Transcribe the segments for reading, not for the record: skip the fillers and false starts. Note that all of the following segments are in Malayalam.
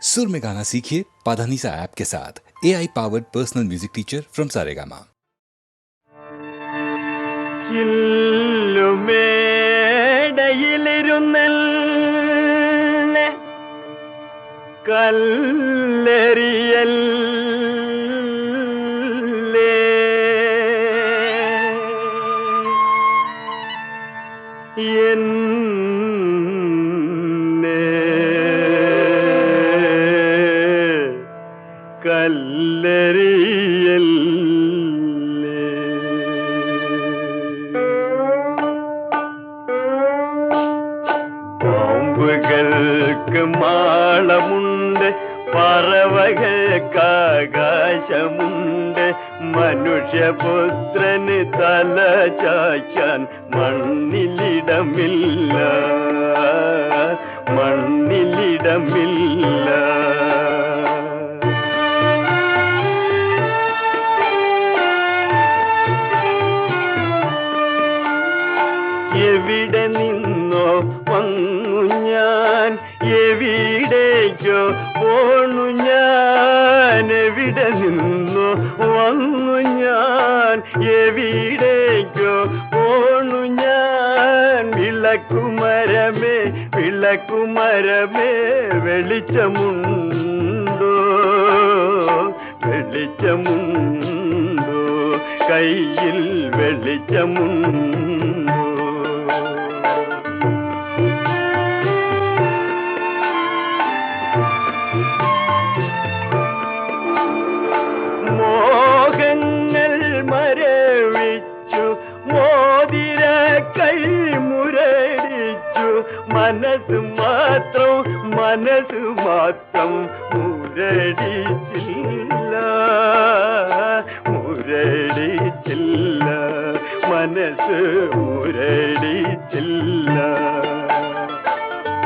सुर में गाना सीखिए पाधानीसा ऐप के साथ। AI powered personal music teacher from Saregama. കല്ലെറിയൽ കല്ലെറിയൽ പാമ്പുകൾക്ക് മാളമുണ്ട്, പറവകൾക്ക് ആകാശമുണ്ട്, മനുഷ്യപുത്രന് തല ചായ്ക്കാൻ മണ്ണിലിടമില്ല, മണ്ണിലിടമില്ല. എവിടെ നിന്നോ വന്നു ഞാൻ, എവിടേക്കോ പോണു ഞാൻ, എവിടെ നിന്നോ വന്നു ഞാൻ, എവിടേക്കോ പോണു ഞാൻ. വിളക്കുമരമേ വിളക്കുമരമേ വെളിച്ചമുണ്ടോ, വെളിച്ചമുണ്ടോ, കയ്യിൽ വെളിച്ചമുണ്ടോ. മോഹങ്ങൾ മരവിച്ചു, മോതിര കൈ മുരടിച്ചു, മനസ്സ് മാത്രം മനസ്സ് മാത്രം മുരടിച്ചില്ല, മുരടിച്ചില്ല, മനസ്സ് മുരടിച്ചില്ല.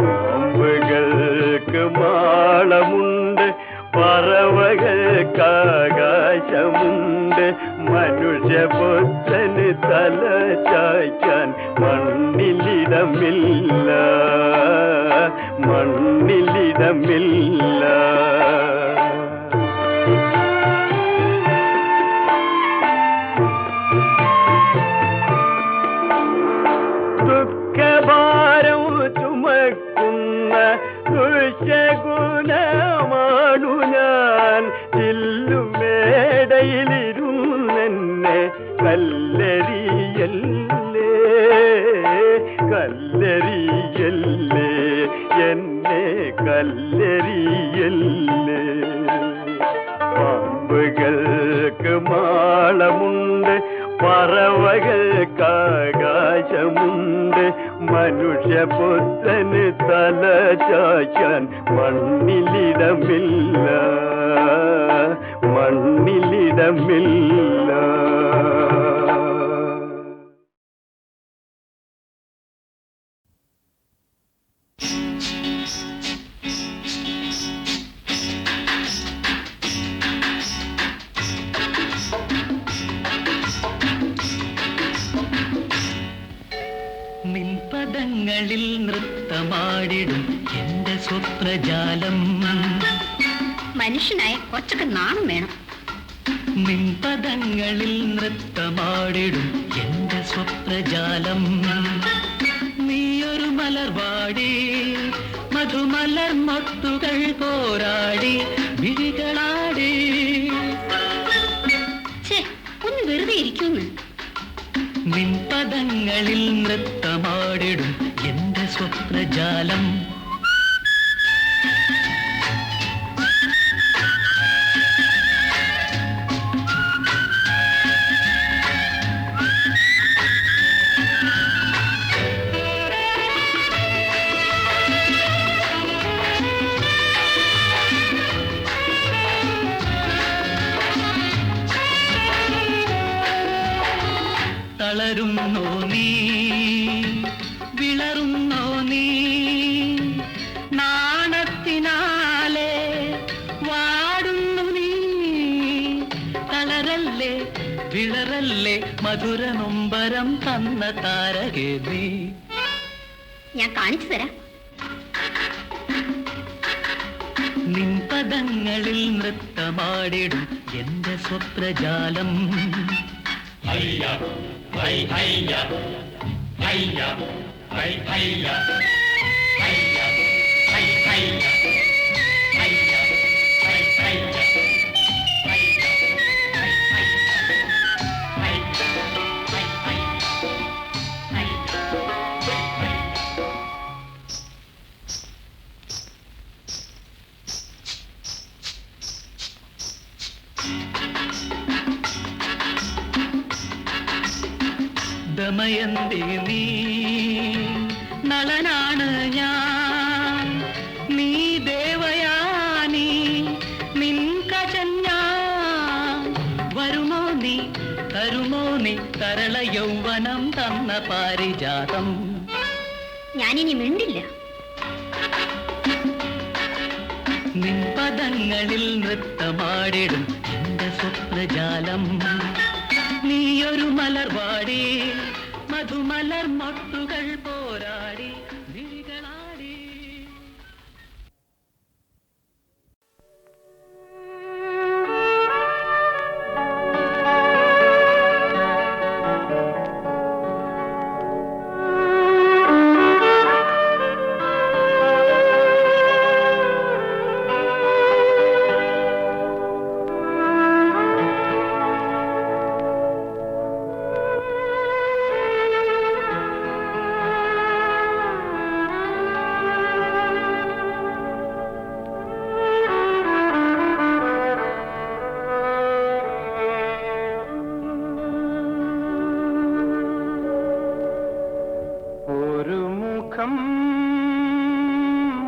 പാമ്പുകൾക്ക് മാളമുണ്ട്, പറവകൾക്ക് ആകാശമുണ്ട്, മനുഷ്യപുത്രന് തല ചായ്ക്കാൻ മണ്ണിലിടമില്ല, മണ്ണിലിടമില്ല. ദുഃഖഭാരം ചുമക്കുന്ന ദുശകുലമാണു ഞാൻ, ചില്ലുമേടയിലിരുന്നെന്നെ കല്ലെറിയല്ലേ, കല്ലെറിയല്ലേ, എന്നെ കല്ലെറിയല്ലേ. പാമ്പുകൾക്ക് മാളമുണ്ട്, പറവകൾക്ക് ആകാശമുണ്ട്, മനുഷ്യപുത്രന് തല ചായ്ക്കാൻ മണ്ണിലിടമില്ല, മണ്ണിലിടമില്ല. നിൻപദങ്ങളിൽ നൃത്തമാടിടും എന്റെ സ്വപ്നജാലം. മനുഷ്യനായ കുറച്ചൊക്കെ നാണം വേണം. നിൻപദങ്ങളിൽ നൃത്തമാടിടും എന്റെ സ്വപ്നജാലം. നീയൊരു മലർവാടി, മധുമലർ മൊട്ടുകൾ പോരാടി, വിഴികളാടി. ഒന്ന് വെറുതെ ഇരിക്കുന്നു. നിൻപദങ്ങളിൽ നൃത്തമാടിടും എന്റെ സ്വപ്നജാലം. തളരുന്നോ നീ, വിളറുന്നോ നീ, നാണത്തിനാലെ വാടുന്നു നീ. തളരല്ലേ വിളറല്ലേ മധുര നൊമ്പരം തന്ന താരകേ നീ. ഞാൻ കാണിച്ചു തരാം. നിൻ പദങ്ങളിൽ നൃത്തമാടിടും എന്റെ സ്വപ്നജാലം. ദമയന്തി നീ നളനാണ് ഞാൻ, നീ ദേവയാനി നിൻ കജന്യാൻ. വരുമോ നീ തരുമോ നീ കരള യൗവനം തന്ന പാരിജാതം. ഞാനിനി മിണ്ടില്ല. നിൻ പദങ്ങളിൽ നൃത്തമാടിടും എന്റെ സ്വപ്നജാലം. നീയൊരു മലർവാടി മധുമലർ മൊട്ടുകൾ പോരാടി വിഴികളാടി.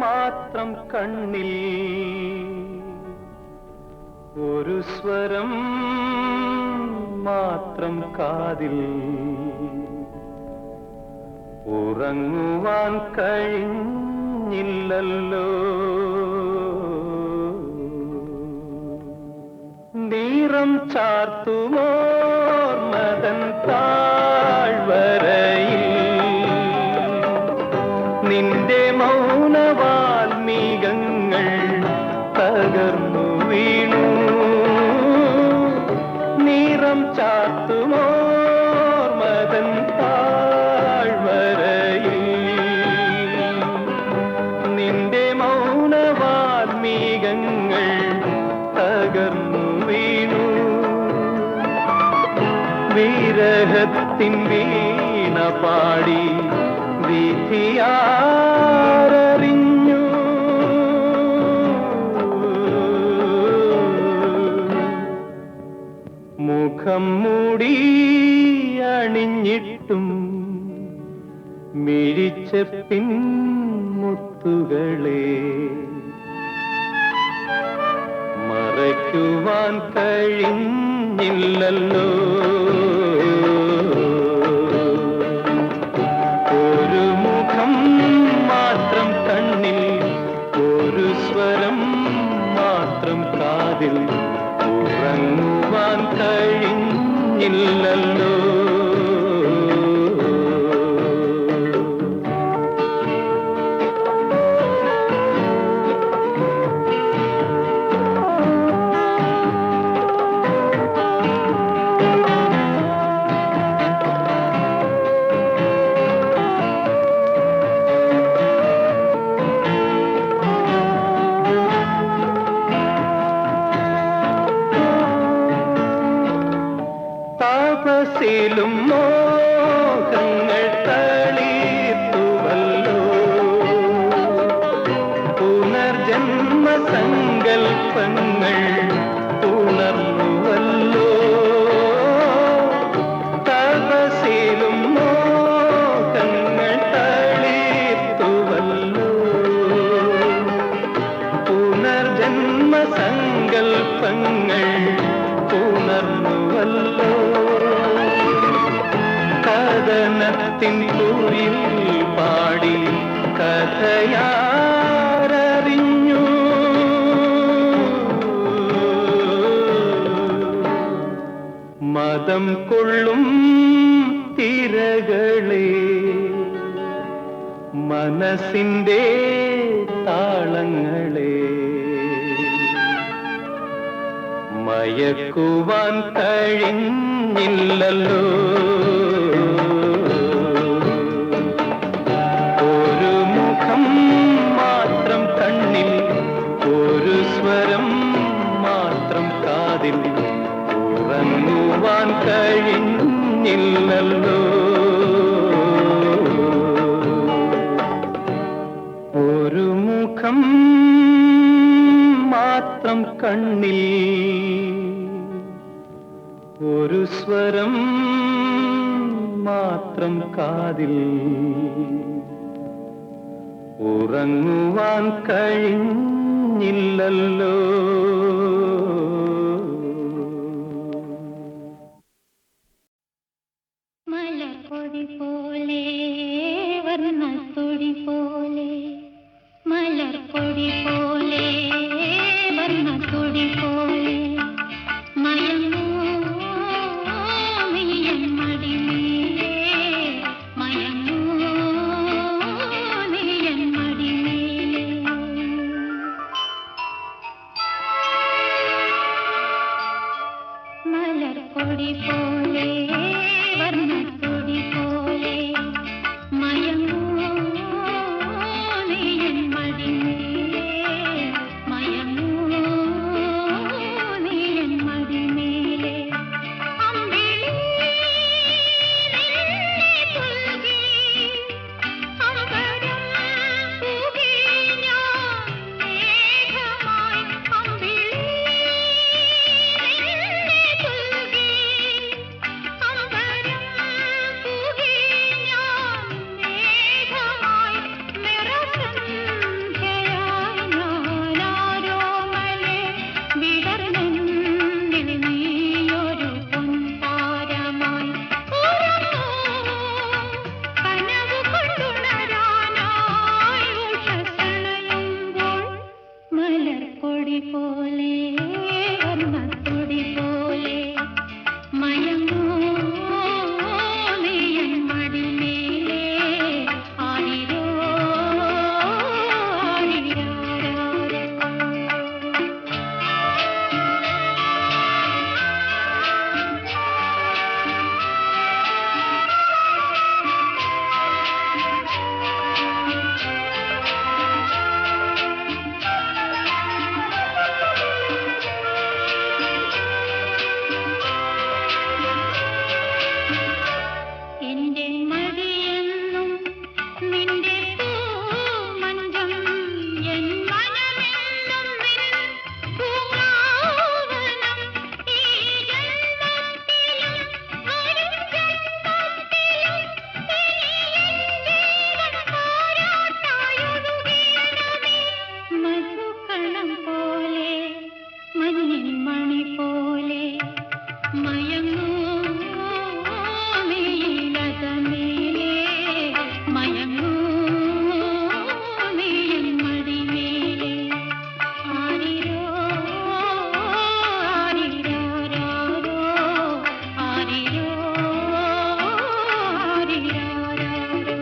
മാത്രം കണ്ണിൽ ഒരു സ്വരം മാത്രം കാതിൽ ഉറങ്ങുവാൻ കഴിഞ്ഞില്ലല്ലോ. നീറം ചാർത്തുമോർമതൻ താഴ്വരയിൽ നിന്റെ മൗനവാൽമീകങ്ങൾ തകർന്നു വീണു. നീറം ചാർത്തുമോർമതൻ താഴ്വരയിൽ നിന്റെ മൗനവാൽമീകങ്ങൾ തകർന്നു വീണു. വിരഹത്തിൻ വീണ പാടി വിധിയാരറിഞ്ഞു. മുഖം മൂടി അണിഞ്ഞിട്ടും മിഴിച്ച പിൻമുത്തുകളെ മറയ്ക്കുവാൻ കഴിഞ്ഞില്ലല്ലോ. ഒരു മുഖം മാത്രം കണ്ണിൽ ഒരു സ്വരം മാത്രം കാതിൽ ഉറങ്ങുവാൻ കഴിഞ്ഞില്ലല്ലോ. താപസിലും മോഹങ്ങൾ തളിർത്തുവല്ലോ. പുനർജന്മ സങ്കൽപ്പങ്ങൾ ഉണർന്നുവല്ലോ. താപസിലും മോഹങ്ങൾ തളിർത്തുവല്ലോ. പുനർജന്മ സങ്കൽപ്പങ്ങൾ ഉണർന്നുവല്ലോ. കഥനത്തിൻ കുയിൽ പാടി കഥയാരറിഞ്ഞു. മതം കൊള്ളും തിരകളെ മനസ്സിൻ്റെ താളങ്ങളെ മയക്കുവാൻ കഴിഞ്ഞില്ലല്ലോ. ഒരു മുഖം മാത്രം കണ്ണിൽ, ഒരു സ്വരം മാത്രം കാതിൽ, ഉറങ്ങുവാൻ കഴിഞ്ഞില്ലല്ലോ. ഒരു മുഖം മാത്രം കണ്ണിൽ, ഒരു സ്വരം മാത്രം കാതിൽ, ഉറങ്ങുവാൻ കഴിഞ്ഞില്ലല്ലോ. മലർപ്പൊടി പോലെ വർണ്ണത്തൊടി പോലെ, മലർപ്പൊടി പോലെ വർണ്ണത്തൊടി പോലെ, മയങ്ങൂ നീയൻ മടിമേലേ, മയങ്ങൂ നീയൻ മടിമേലേ. മലർപ്പൊടി പോലെ വർണ്ണത്തൊടി പോലെ, മയങ്ങൂ നീയൻ മടിമേലേ, മയങ്ങൂ നീയൻ മടിമേലേ. അമ്പിളി നിന്നെ പുൽകി, അമ്പരം പൂകി ഞാൻ മേഘമായി. അമ്പിളി നിന്നെ പുൽകി, അമ്പരം പൂകി ഞാൻ മേഘമായി. നിറസന്ധ്യയായി ഞാനാരോമലേ വിടർന്നെന്നിൽ നീയൊരു പൊൻതാരമായി. ഉറങ്ങൂ കനവ് കൊണ്ടുണരാനായി ഉഷസ്സണയുമ്പോൾ, മലർപ്പൊടി പോലെ വർണ്ണത്തൊടി പോലെ, മയങ്ങൂ നീയൻ മടിമേലേ. ആരിരോ ആരിരാരാരോ. എന്റെ മടിയെന്നും നിന്റെ പൂമഞ്ചം, എൻ മനമെന്നും നിൻ പൂങ്കാവനം. ഈ ജന്മത്തിലും വരും ജന്മത്തിലും ഇനി എൻ ജീവൻ താരാട്ടായൊഴുകിയിടമേ. മധുകണം പോലെ മഞ്ഞിൻ മണി പോലെ, മയങ്ങൂ നീലതമേലേ, മയങ്ങൂ നീയൻ മടിമേലേ. ആരിരോ ആരിരാരാരോ, ആരിരോ ആരിരാരാരോ.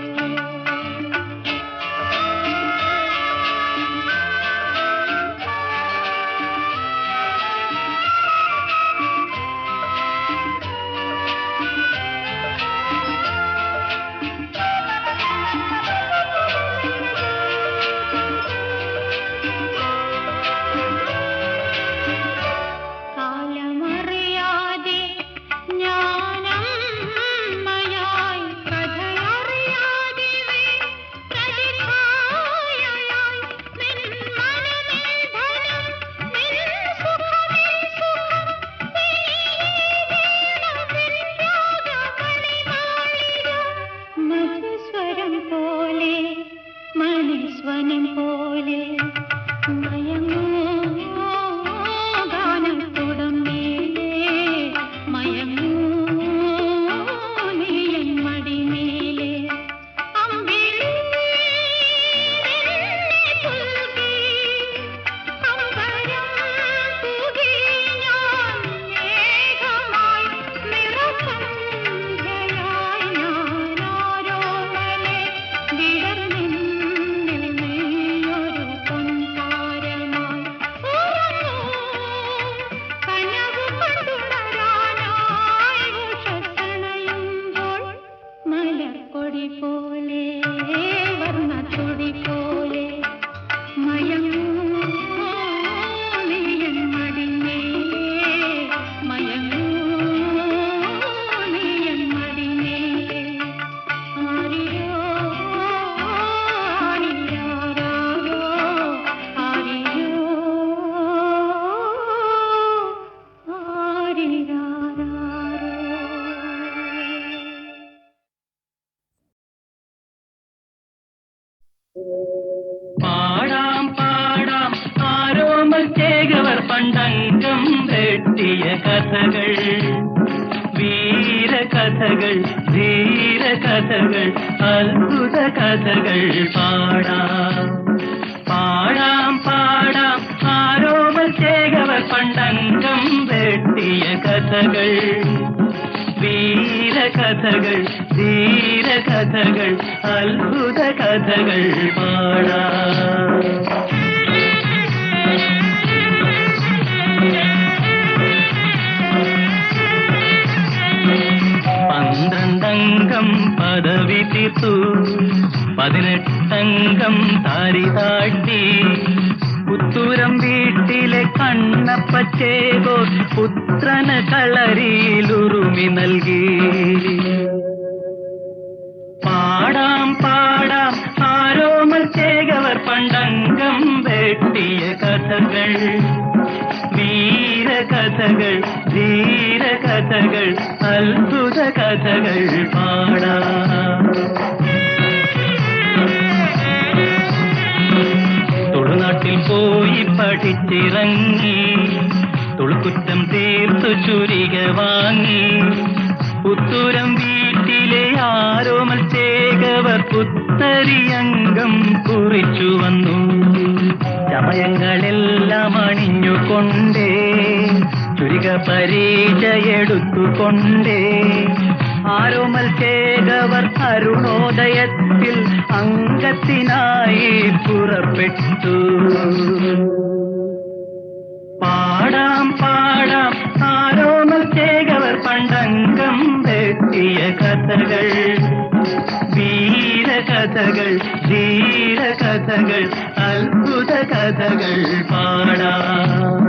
പണ്ടംഗം വെട്ടിയ കഥകൾ, വീരകഥകൾ, ധീരകഥകൾ, അത്ഭുത കഥകൾ പാടാം പാടാം പാടാം. ആരോമൽ ചേകവർ പണ്ടംഗം വെട്ടിയ കഥകൾ, വീരകഥകൾ, ധീരകഥകൾ, അത്ഭുത കഥകൾ പാടാം. പന്ത്രണ്ടംഗം പദവി തീർത്തു, 18 താരി താട്ടി. പുത്തൂരം വീട്ടിലെ കണ്ണപ്പച്ചേകോ പുത്രന് കളരിയിലുറുമി നൽകി. പാടാം പാടാം ആരോമൽ ചേകവർ പണ്ടംഗം വെട്ടിയ കഥകൾ, വീരകഥകൾ, ധീരകഥകൾ, അത്ഭുത കഥകൾ പാടാം. തുളുനാട്ടിൽ പോയി പഠിച്ചിറങ്ങി, തുളുക്കുറ്റം തീർത്തു ചുരിക വാങ്ങി. പുത്തൂരം വീട്ടിലെ ആരോമൽ ചേകവർ പുത്തരിയംഗം കുറിച്ചു വന്നു. ചമയങ്ങളെല്ലാം അണിഞ്ഞുകൊണ്ടേ, ചുരിക പരിചയെടുത്തുകൊണ്ടേ, ആരോമൽ ചേകവർ അരുണോദയത്തിൽ അംഗത്തിനായി പുറപ്പെട്ടു. പാടാം പാടാം ആരോമൽ ചേകവർ പണ്ടംഗം വെട്ടിയ കഥകൾ, വീരകഥകൾ, ധീരകഥകൾ, അത്ഭുത കഥകൾ പാടാം.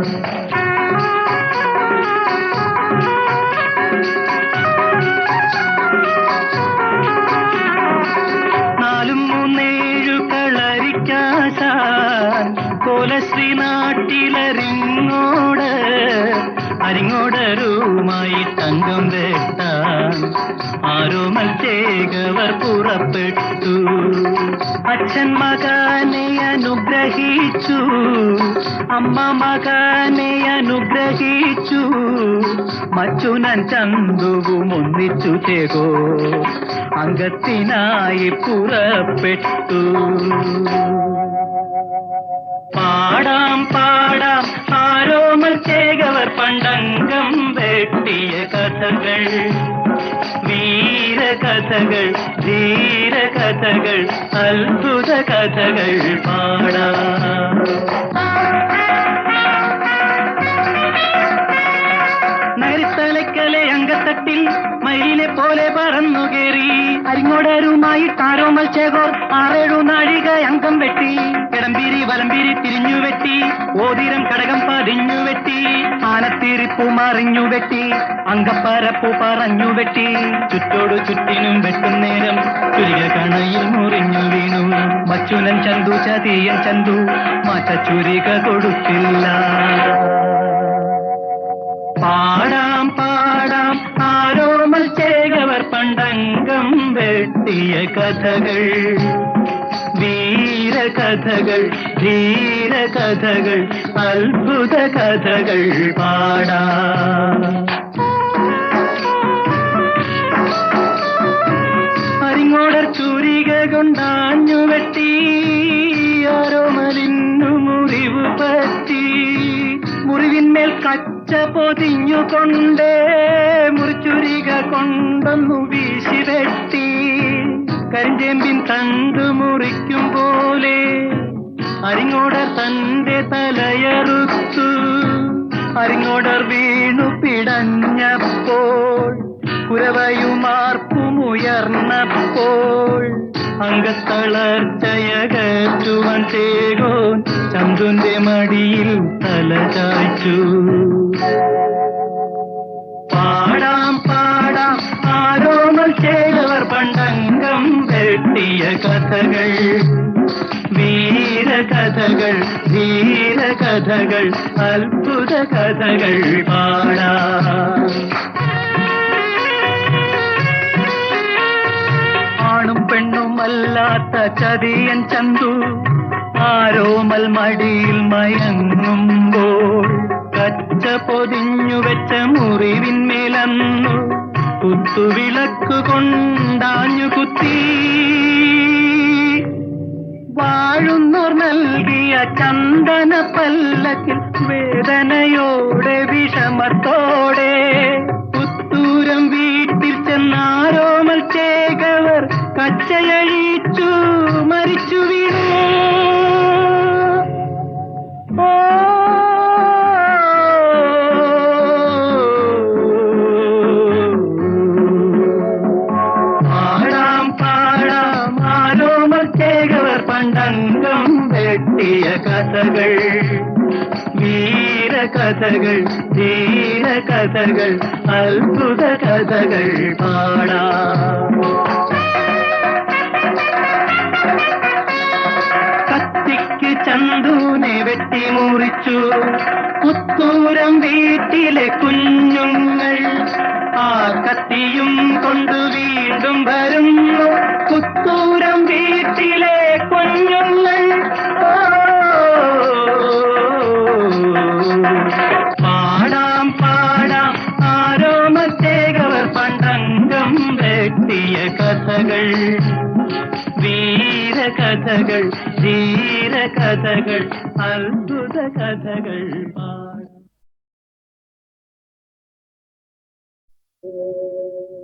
കോലശ്രീ നാട്ടിലരിങ്ങോട്, അരിങ്ങോടരുമായി തങ്കം വെട്ടാൻ ആരോമൽ ചേകവർ പുറപ്പെട്ടു. അച്ഛൻ മകനെ അനുഗ്രഹിച്ചു, അമ്മ മകനെ അനുഗ്രഹിച്ചു. മച്ചുനൻ ചന്തുവും ഒന്നിച്ചു ചേകോ അംഗത്തിനായി പുറപ്പെട്ടു. പാടാം പാടാം ആരോമൽ ചേകവർ പണ്ടംഗം വെട്ടിയ കഥകൾ, വീരകഥകൾ, ധീരകഥകൾ, അത്ഭുത കഥകൾ പാടാം. നരിത്തലക്കലെ അങ്കത്തട്ടിൽ മയിലിനെ പോലെ പറന്നു കയറി. അരിങ്ങോടരുമായി ആരോമൽ ചേകോർ 6-7 നാഴിക അംഗം വെട്ടി. കിടമ്പീരി വലമ്പീരി തിരിഞ്ഞു വെട്ടി, ഓതിരം കടകം പതിഞ്ഞു വെട്ടി. ആനത്തീരിപ്പൂ മറിഞ്ഞു വെട്ടി, അങ്കപ്പരപ്പൂ പറഞ്ഞു വെട്ടി. ചുറ്റോടു ചുറ്റിനും വെട്ടും നേരം ചുരിക കണയിൽ മുറിഞ്ഞു വീണു. മച്ചുനൻ ചന്തു ചതിയൻ ചന്തു മാറ്റ ചുരിക കൊടുത്തില്ല. പാടാം പാടാം ആരോമൽ ചേകവർ പണ്ടംഗം വെട്ടിയ കഥകൾ, വീരകഥകൾ, ധീരകഥകൾ, അത്ഭുത കഥകൾ പാടാം. അരിങ്ങോടർ ചുരിക കൊണ്ടാഞ്ഞു വെട്ടി, ആരോമലിന്നു മുറിവ് പറ്റി. മുറിവിന്മേൽ കച്ച പൊതിഞ്ഞുകൊണ്ടേ, മുറിച്ചുരിക കൊണ്ടൊന്നു വീശി വെട്ടി. കരിഞ്ചേമ്പിൻ തണ്ട് മുറിക്കും പോലെ അരിങ്ങോടർ തന്റെ തലയറുത്തു. അരിങ്ങോടർ വീണു പിടഞ്ഞപ്പോൾ, കുരവയുമാർപ്പുമുയർന്നപ്പോൾ, അംഗത്തളർച്ചയകറ്റുവാൻ ചേകോൻ ചന്തുന്റെ മടിയിൽ തല ചായ്ച്ചു. പാടാം പാടാം ആരോമൽ ചേകവർ പണ്ടംഗം വെട്ടിയ കഥകൾ, വീരകഥകൾ, ധീരകഥകൾ, അത്ഭുത കഥകൾ പാടാം. ആണും പെണ്ണുമല്ലാത്ത ചതിയൻ ചന്തു ആരോമൽ മടിയിൽ മയങ്ങുമ്പോൾ, മുറിവിന്മേലന്നു കുത്തുവിളക്കു കൊണ്ടാഞ്ഞു കുത്തി വാഴുന്നോർ നൽകിയ ചന്ദന പല്ലക്കിൽ വേദനയോടെ വിഷമത്തോടെ പുത്തൂരം വീട്ടിൽ ചെന്നാരോമൽ ചേകവർ കച്ചയഴിച്ചു മരിച്ചു വീണു. പാടാം പാടാം ആരോമൽ ചേകവർ പണ്ടംഗം വെട്ടിയ കഥകൾ, വീരകഥകൾ, ധീരകഥകൾ, അത്ഭുത കഥകൾ പാടാം. കത്തിക്ക് ചന്ദൂനെ വെട്ടി മുറിച്ചു പുത്തൂരം വീട്ടിലെ കുഞ്ഞുങ്ങൾ, ആ കത്തിയും കൊണ്ടു വീണ്ടും വരുന്നു പുത്തൂരം വീട്ടിലെ കുഞ്ഞുങ്ങൾ. പാടാം പാടാം ആരോമത്തേകവർ പണ്ടംഗം വെട്ടിയ കഥകൾ, വീരകഥകൾ, ധീരകഥകൾ, അത്ഭുത കഥകൾ പാടാം.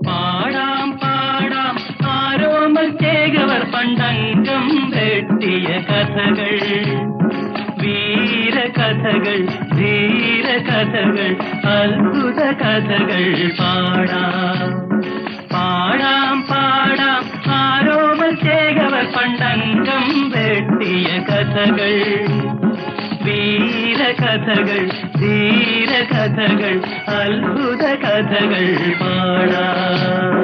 പാടാം പാടാം ആരോമൽ ചേകവർ പണ്ടംഗം വെട്ടിയ കഥകൾ, വീരകഥകൾ, ധീരകഥകൾ, അത്ഭുത കഥകൾ പാടാം. പാടാം പാടാം ആരോമൽ ചേകവർ പണ്ടംഗം വെട്ടിയ കഥകൾ, വീരകഥകൾ, ധീരകഥകൾ, അത്ഭുത കഥകൾ പാടാം.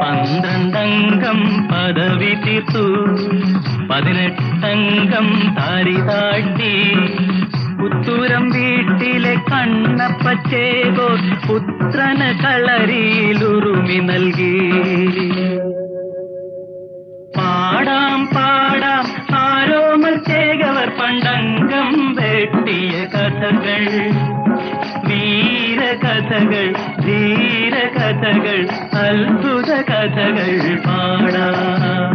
പന്ത്രണ്ടംഗം പദവി തീർത്തു 18 താരി താട്ടി പുത്തൂരം വീട്ടിലെ കണ്ണപ്പച്ചേകോ പുത്രന് കളരിയിലുറുമി നൽകി. പാടാം പാടാം ആരോമൽ ചേകവർ പണ്ടംഗം വെട്ടിയ കഥകൾ, വീരകഥകൾ, ധീരകഥകൾ, അത്ഭുത കഥകൾ പാടാം.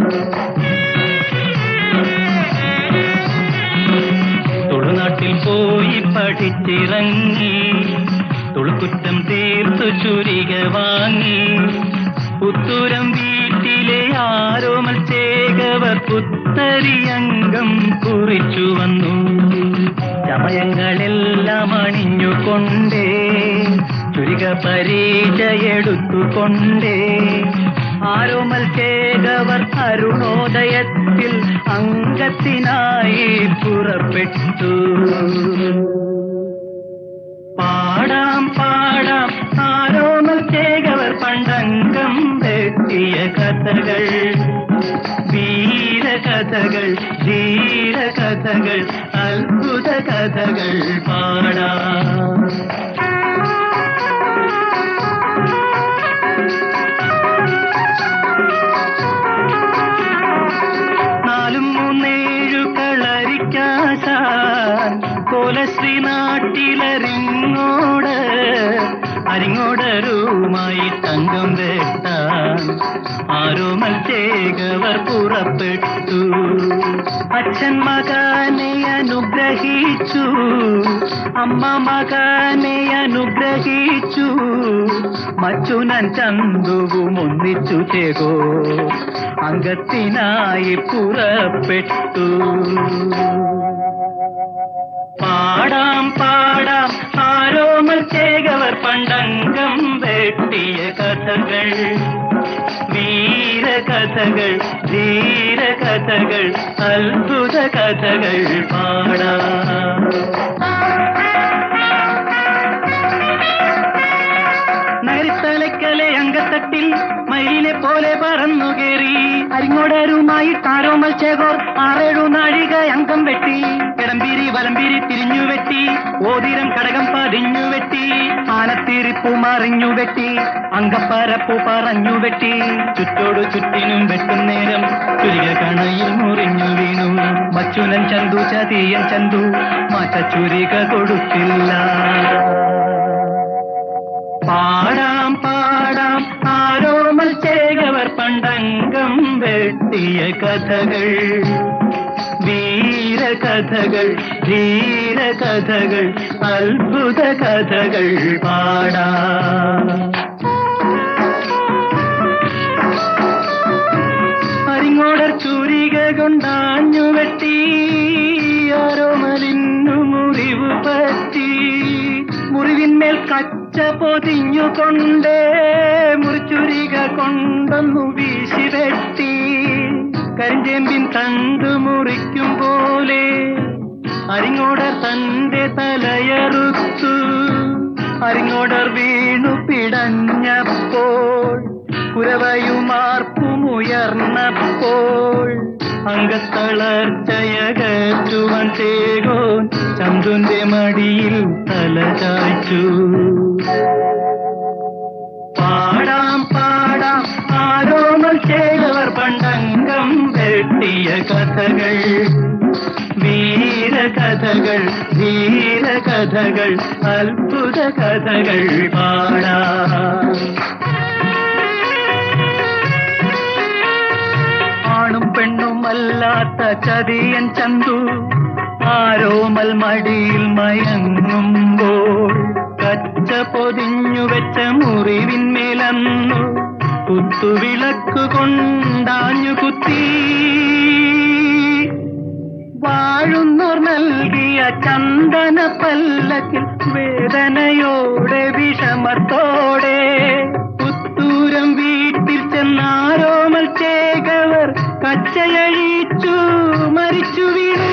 തുളുനാട്ടിൽ പോയി പഠിച്ചിറങ്ങി തുളുക്കുറ്റം തീർത്തു ചുരിക വാങ്ങി പുത്തൂരം വീട്ടിലെ ആരോമൽ ചേകവർ പുത്തരിയംഗം കുറിച്ചു വന്നു. ചമയങ്ങളെല്ലാം അണിഞ്ഞുകൊണ്ടേ ചുരിക പരിചയെടുത്തുകൊണ്ടേ ആരോമൽ ചേകവർ അരുണോദയത്തിൽ അംഗത്തിനായി പുറപ്പെട്ടു. പാടാം പാടാം ആരോമൽ ചേകവർ പണ്ടംഗം വെട്ടിയ കഥകൾ, വീരകഥകൾ, ധീരകഥകൾ, അത്ഭുത കഥകൾ പാടാം. നാലും മൂന്നേഴു കളരിക്കാശാൻ കോലശ്രീ നാട്ടിലരിങ്ങോട് അരിങ്ങോടരുമായി തങ്കം വെട്ടാൻ ആരോമൽ ചേകവർ പുറപ്പെട്ടു. അച്ഛൻ മകനെ അനുഗ്രഹിച്ചു, അമ്മ മകനെ അനുഗ്രഹിച്ചു, മച്ചുനൻ ചന്തുവും ഒന്നിച്ചു ചേകോ അംഗത്തിനായി പുറപ്പെട്ടു. പാടാം പാടാം ആരോമൽ ചേകവർ പണ്ടംഗം വെട്ടിയ കഥകൾ, വീരകഥകൾ, ധീരകഥകൾ, അത്ഭുത കഥകൾ പാടാം. നരിത്തലയ്ക്കലെ അങ്കത്തട്ടിൽ മയിലിനെ പോലെ പറന്നു കയറി അരിങ്ങോടരുമായി ആരോമൽ ചേകോർ 6-7 നാഴിക അംഗം വെട്ടി. കിടമ്പീരി വലമ്പീരി തിരിഞ്ഞു വെട്ടി, ഓതിരം കടകം പതിഞ്ഞു വെട്ടി, ആനത്തിരിപ്പു മറിഞ്ഞു വെട്ടി, അങ്കപ്പരപ്പു പറഞ്ഞു വെട്ടി. ചുറ്റോടു ചുറ്റിനും വെട്ടുന്നേരം ചുരിക കണയിൽ മുറിഞ്ഞു അർജുനൻ ചന്തു ചതിയൻ ചന്തു മാറ്റച്ചുരിക കൊടുത്തില്ല. പാടാം പാടാം ആരോമൽ ചേകവർ പണ്ടംഗം വെട്ടിയ കഥകൾ, വീരകഥകൾ, ധീരകഥകൾ, അത്ഭുത കഥകൾ പാടാം. അരിങ്ങോടർ ചൂരിക കൊണ്ടാഞ്ഞു വെട്ടി ആരോമലിന്നു മുറിവ് പറ്റി. മുറിവിന്മേൽ കച്ച പൊതിഞ്ഞുകൊണ്ടേ മുറിച്ചുരിക കൊണ്ടൊന്നു വീശി വെട്ടി. കരിഞ്ചേമ്പിൻ തണ്ടു മുറിക്കും പോലെ അരിങ്ങോടർ തന്റെ തലയറുത്തു. അരിങ്ങോടർ വീണു പിടഞ്ഞപ്പോൾ കുരവയുമാർപ്പുമുയർന്നപ്പോൾ അംഗത്തളർച്ചയകറ്റുവൻ ചേകോൻ ചന്തുന്റെ മടിയിൽ തല ചായ്ച്ചു. പാടാം പാടാം ആരോമൽ ചേകവർ പണ്ടംഗം വെട്ടിയ കഥകൾ, വീരകഥകൾ, ധീരകഥകൾ, അത്ഭുത കഥകൾ പാടാം. ആണും പെണ്ണുമല്ലാത്ത ചതിയൻ ചന്തു ആരോമൽ മടിയിൽ മയങ്ങുമ്പോൾ കച്ച പൊതിഞ്ഞു വെച്ച മുറിവിന്മേലന്നു കുത്തുവിളക്കു കൊണ്ടാഞ്ഞു കുത്തി. വാഴുന്നോർ നൽകിയ ചന്ദന പല്ലക്കിൽ വേദനയോടെ വിഷമത്തോടെ പുത്തൂരം വീട്ടിൽ ചെന്നാരോമൽ ചേകവർ കച്ചയഴിച്ചു മരിച്ചു വീണു.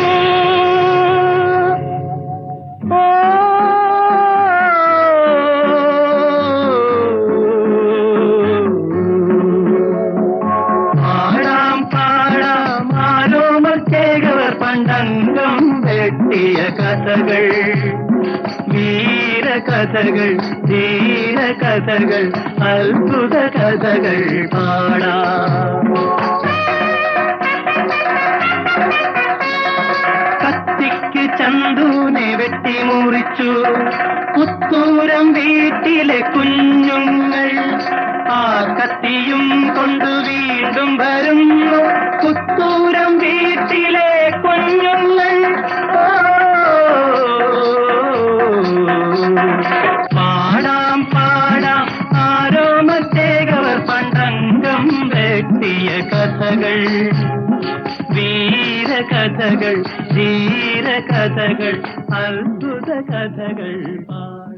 പാടാം പാടാം ആരോമൽ ചേകവർ പണ്ടംഗം വെട്ടിയ കഥകൾ, വീരകഥകൾ, ധീരകഥകൾ, അത്ഭുത കഥകൾ പാടാം. കത്തിക്ക് ചന്തുനെ വെട്ടി മുറിച്ചു പുത്തൂരം വീട്ടിലെ കുഞ്ഞുങ്ങൾ. ആ കത്തിയും കൊണ്ടു വീണ്ടും വരുന്നു പുത്തൂരം വീട്ടിലെ കുഞ്ഞുങ്ങൾ. പാടാം പാടാം ആരോമൽ ചേകവർ പണ്ടംഗം വെട്ടിയ കഥകൾ, വീരകഥകൾ, ധീരകഥകൾ, അത്ഭുത കഥകൾ പാടാം.